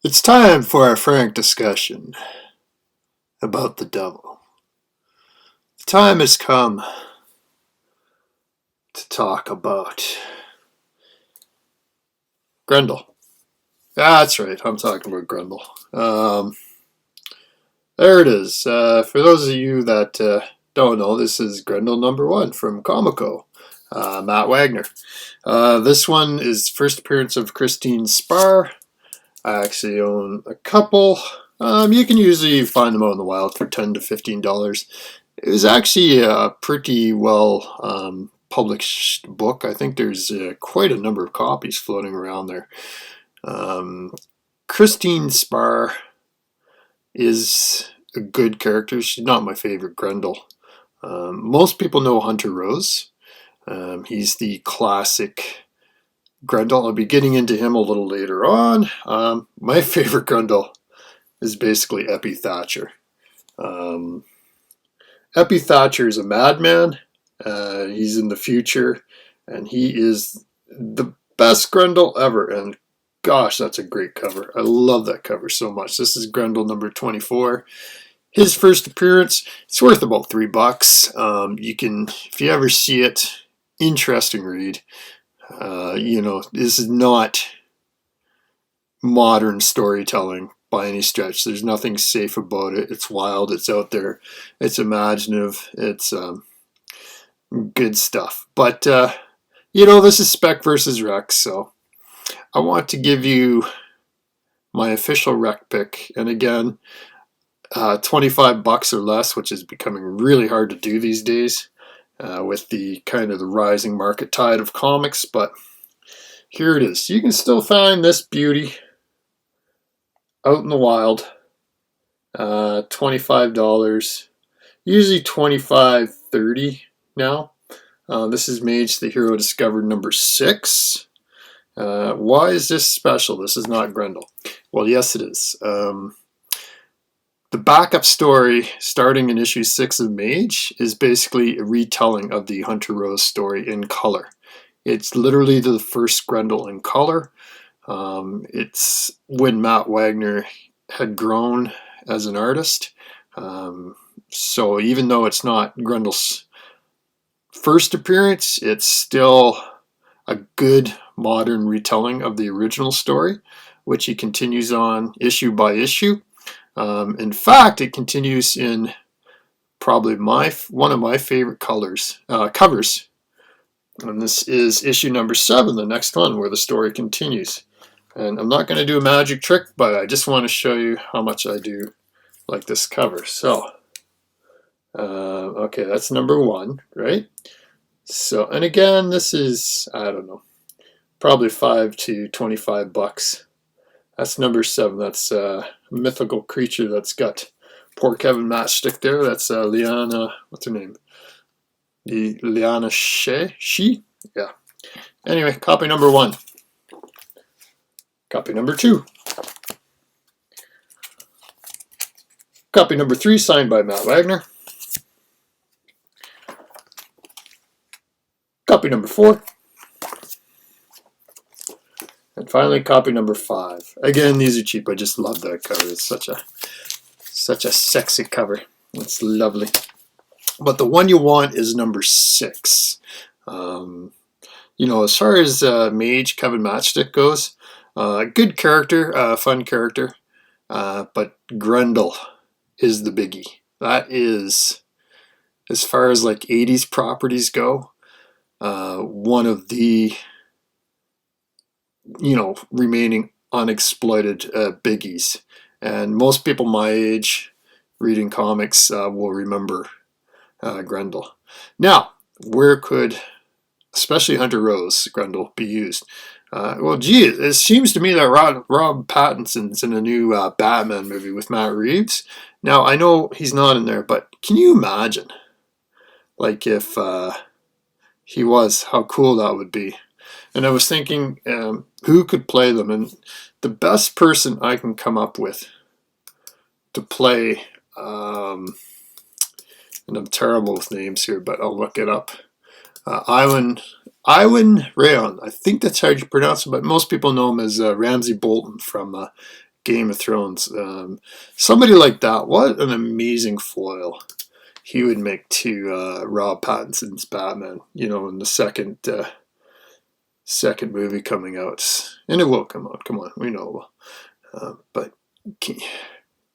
It's time for a frank discussion about the devil. The time has come to talk about Grendel. That's right, I'm talking about Grendel. There it is. For those of you that don't know, this is Grendel number 1 from Comico, Matt Wagner. This one is first appearance of Christine Spar. I actually own a couple. You can usually find them out in the wild for $10 to $15. It was actually a pretty well published book. I think there's quite a number of copies floating around there. Christine Spar is a good character. She's not my favorite Grendel. Most people know Hunter Rose. He's the classic Grendel. I'll be getting into him a little later on. My favorite Grendel is basically Eppie Thatcher. Eppie Thatcher is a madman. He's in the future, and he is the best Grendel ever. And gosh, that's a great cover. I love that cover so much. This is Grendel number 24. His first appearance. It's worth about $3. You can, if you ever see it, interesting read. This is not modern storytelling by any stretch. There's nothing safe about it. It's wild. It's out there. It's imaginative. It's good stuff. But, this is Spec versus Rex, so I want to give you my official rec pick. And again, $25 or less, which is becoming really hard to do these days. With the kind of the rising market tide of comics, but here it is. You can still find this beauty out in the wild. $25, usually $25, $30 now. This is Mage the Hero Discovered number 6. Why is this special? This is not Grendel. Well, yes, it is. The backup story, starting in issue 6 of Mage, is basically a retelling of the Hunter Rose story in color. It's literally the first Grendel in color. It's when Matt Wagner had grown as an artist. So even though it's not Grendel's first appearance, it's still a good modern retelling of the original story, which he continues on issue by issue. In fact, it continues in probably one of my favorite covers. And this is issue number 7, the next one, where the story continues. And I'm not going to do a magic trick, but I just want to show you how much I do like this cover. So, okay, that's number 1, right? So, and again, this is, I don't know, probably $5 to $25. That's number 7. That's a mythical creature that's got poor Kevin Matchstick there. That's Liana, what's her name? Liana She? Yeah. Anyway, copy number 1. Copy number 2. Copy number 3, signed by Matt Wagner. Copy number 4. And finally, copy number 5. Again, these are cheap. I just love that cover. It's such a sexy cover. It's lovely. But the one you want is number 6. As far as Mage Kevin Matchstick goes, good character, fun character. But Grendel is the biggie. That is, as far as like 80s properties go, one of the remaining unexploited biggies. And most people my age reading comics will remember Grendel. Now, where could, especially Hunter Rose Grendel, be used? It seems to me that Rob Pattinson's in a new Batman movie with Matt Reeves. Now, I know he's not in there, but can you imagine, like, if he was, how cool that would be? And I was thinking, who could play them? And the best person I can come up with to play, and I'm terrible with names here, but I'll look it up. Iwan Rayon. I think that's how you pronounce it, but most people know him as Ramsay Bolton from Game of Thrones. Somebody like that, what an amazing foil he would make to Rob Pattinson's Batman, you know, in the second movie coming out. And it will come out, come on, we know it will. But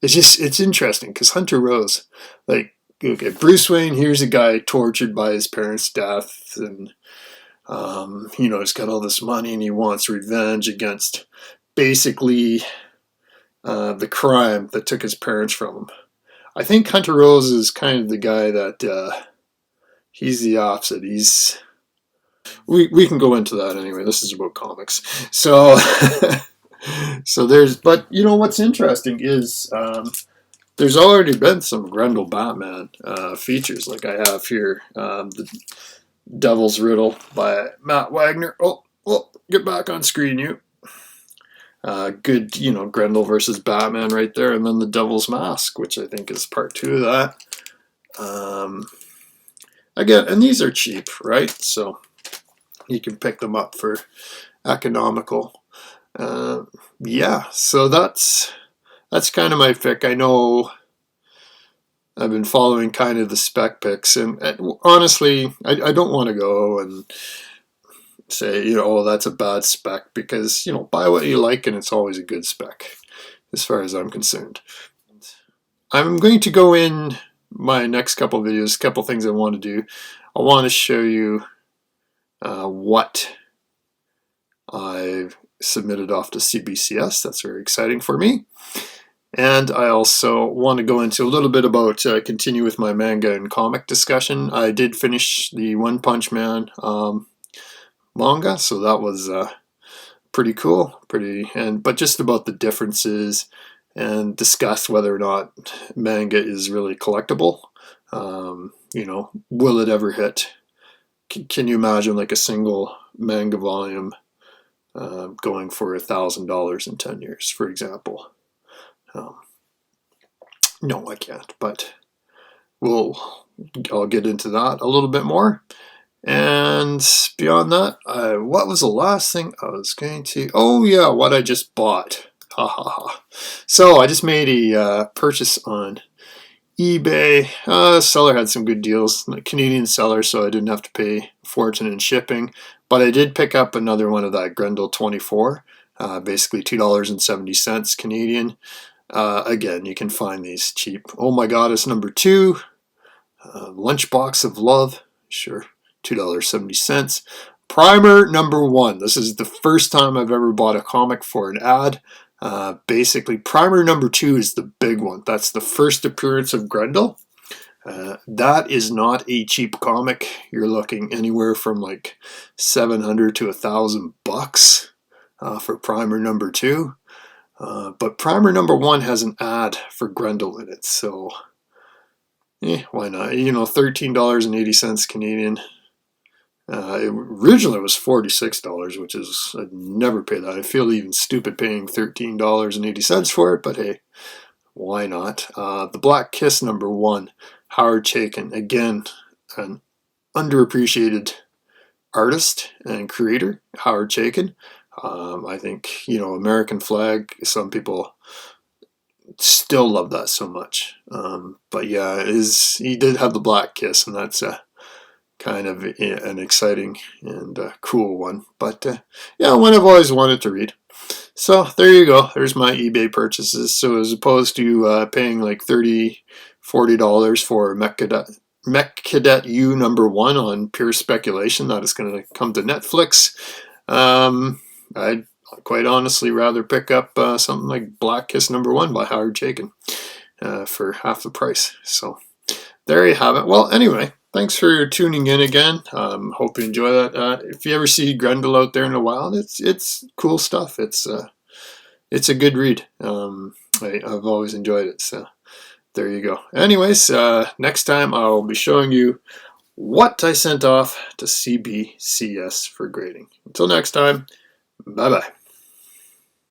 it's interesting because Hunter Rose, like, okay, Bruce Wayne, here's a guy tortured by his parents' death, and you know, he's got all this money and he wants revenge against basically the crime that took his parents from him. I think Hunter Rose is kind of the guy that he's the opposite. We can go into that anyway. This is about comics, so so there's. But you know what's interesting is there's already been some Grendel Batman features, like I have here, the Devil's Riddle by Matt Wagner. Oh, get back on screen, you. Good, you know, Grendel versus Batman right there, and then the Devil's Mask, which I think is part 2 of that. Again, and these are cheap, right? So you can pick them up for economical. Yeah, so that's kind of my pick. I know I've been following kind of the spec picks, and honestly, I don't want to go and say, you know, oh, that's a bad spec, because, you know, buy what you like and it's always a good spec as far as I'm concerned. I'm going to go in my next couple videos, a couple things I want to do. I want to show you what I've submitted off to CBCS. That's very exciting for me. And I also want to go into a little bit about, continue with my manga and comic discussion. I did finish the One Punch Man manga, so that was pretty cool, but just about the differences, and discuss whether or not manga is really collectible. You know, will it ever hit? Can you imagine like a single manga volume going for $1,000 in 10 years, for example? No, I can't, but I'll get into that a little bit more. And beyond that, what was the last thing I was going to... Oh yeah, what I just bought. Ha ha ha. So I just made a purchase on eBay. Seller had some good deals, a Canadian seller, so I didn't have to pay a fortune in shipping. But I did pick up another one of that Grendel 24, basically $2.70 Canadian. Again, you can find these cheap. Oh My Goddess number 2, Lunchbox of Love, sure, $2.70. Primer number 1. This is the first time I've ever bought a comic for an ad. Basically, Primer number 2 is the big one. That's the first appearance of Grendel. That is not a cheap comic. You're looking anywhere from like $700 to $1,000 for Primer number 2. But Primer number 1 has an ad for Grendel in it, so why not? You know, $13.80 Canadian. Originally it was $46, which is, I'd never pay that. I feel even stupid paying $13.80 for it, but hey, why not? The Black Kiss number 1, Howard Chaykin, again, an underappreciated artist and creator, Howard Chaykin. I think, you know, American Flag, some people still love that so much. But yeah, he did have the Black Kiss, and that's kind of an exciting and cool one. But yeah, one I've always wanted to read. So there you go. There's my eBay purchases. So as opposed to paying like $30, $40 for Mech Cadet U number 1 on pure speculation that is going to come to Netflix, I'd quite honestly rather pick up something like Black Kiss number 1 by Howard Chaykin for half the price. So there you have it. Well, anyway, thanks for tuning in again. Hope you enjoy that. If you ever see Grendel out there in the wild, it's cool stuff. It's a good read. I've always enjoyed it. So there you go. Anyways, next time I'll be showing you what I sent off to CBCS for grading. Until next time, bye-bye.